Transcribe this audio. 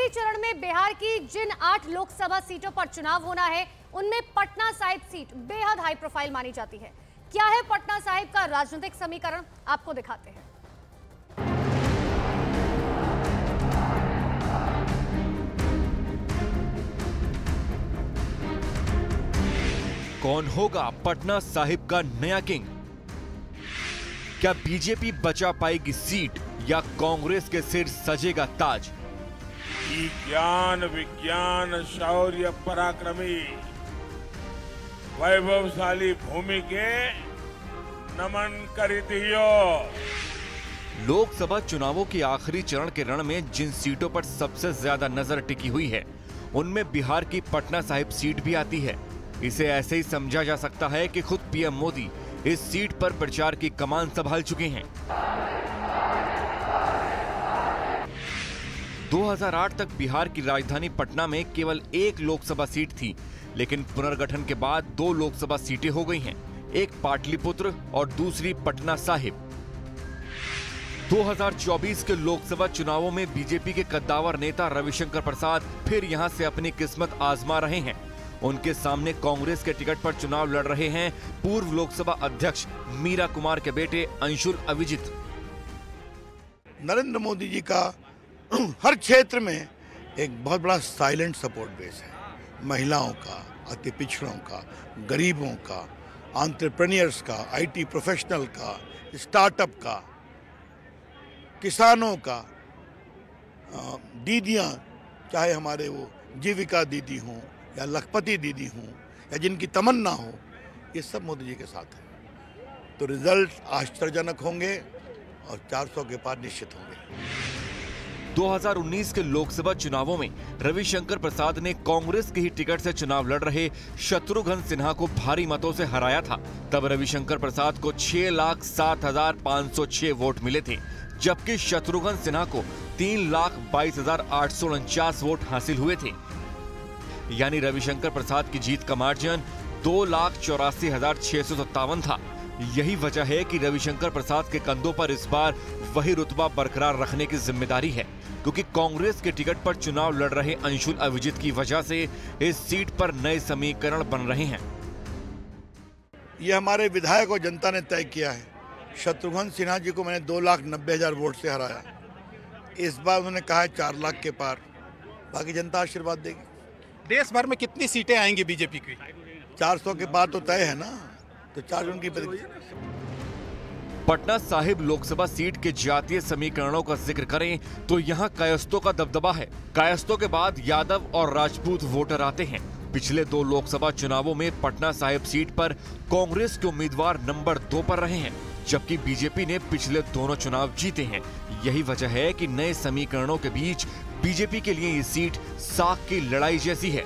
आखिरी चरण में बिहार की जिन 8 लोकसभा सीटों पर चुनाव होना है, उनमें पटना साहिब सीट बेहद हाई प्रोफाइल मानी जाती है। क्या है पटना साहिब का राजनीतिक समीकरण, आपको दिखाते हैं। कौन होगा पटना साहिब का नया किंग? क्या बीजेपी बचा पाएगी सीट या कांग्रेस के सिर सजेगा ताज? ज्ञान विज्ञान शौर्य पराक्रमी वैभवशाली भूमि के नमन करितियो। लोकसभा चुनावों के आखिरी चरण के रण में जिन सीटों पर सबसे ज्यादा नजर टिकी हुई है, उनमें बिहार की पटना साहिब सीट भी आती है। इसे ऐसे ही समझा जा सकता है कि खुद पीएम मोदी इस सीट पर प्रचार की कमान संभाल चुके हैं। 2008 तक बिहार की राजधानी पटना में केवल एक लोकसभा सीट थी, लेकिन पुनर्गठन के बाद 2 लोकसभा सीटें हो गई हैं, एक पाटलिपुत्र और दूसरी पटना साहिब। 2024 के लोकसभा चुनावों में बीजेपी के कद्दावर नेता रविशंकर प्रसाद फिर यहां से अपनी किस्मत आजमा रहे हैं। उनके सामने कांग्रेस के टिकट पर चुनाव लड़ रहे हैं पूर्व लोकसभा अध्यक्ष मीरा कुमार के बेटे अंशुल अविजित। नरेंद्र मोदी जी का हर क्षेत्र में एक बहुत बड़ा साइलेंट सपोर्ट बेस है। महिलाओं का, अति पिछड़ों का, गरीबों का, एंटरप्रेन्योर्स का, आईटी प्रोफेशनल का, स्टार्टअप का, किसानों का, दीदियां, चाहे हमारे वो जीविका दीदी हों या लखपति दीदी हों या जिनकी तमन्ना हो, ये सब मोदी जी के साथ हैं। तो रिजल्ट आश्चर्यजनक होंगे और 400 के पार निश्चित होंगे। 2019 के लोकसभा चुनावों में रविशंकर प्रसाद ने कांग्रेस के ही टिकट से चुनाव लड़ रहे शत्रुघ्न सिन्हा को भारी मतों से हराया था। तब रविशंकर प्रसाद को 6,07,506 वोट मिले थे, जबकि शत्रुघ्न सिन्हा को 3,22,849 वोट हासिल हुए थे। यानी रविशंकर प्रसाद की जीत का मार्जिन 2,84,657 था। यही वजह है कि रविशंकर प्रसाद के कंधों पर इस बार वही रुतबा बरकरार रखने की जिम्मेदारी है, क्योंकि कांग्रेस के टिकट पर चुनाव लड़ रहे अंशुल अविजित की वजह से इस सीट पर नए समीकरण बन रहे हैं। ये हमारे विधायक और जनता ने तय किया है। शत्रुघ्न सिन्हा जी को मैंने 2,90,000 वोट से हराया। इस बार उन्होंने कहा है 4 लाख के पार, बाकी जनता आशीर्वाद देगी। देश भर में कितनी सीटें आएंगी बीजेपी की? 400 के पार तो तय है ना, तो 4 उनकी। पटना साहिब लोकसभा सीट के जातीय समीकरणों का जिक्र करें तो यहाँ कायस्थों का दबदबा है। कायस्थों के बाद यादव और राजपूत वोटर आते हैं। पिछले 2 लोकसभा चुनावों में पटना साहिब सीट पर कांग्रेस के उम्मीदवार नंबर 2 पर रहे हैं, जबकि बीजेपी ने पिछले दोनों चुनाव जीते हैं। यही वजह है कि नए समीकरणों के बीच बीजेपी के लिए ये सीट साख की लड़ाई जैसी है।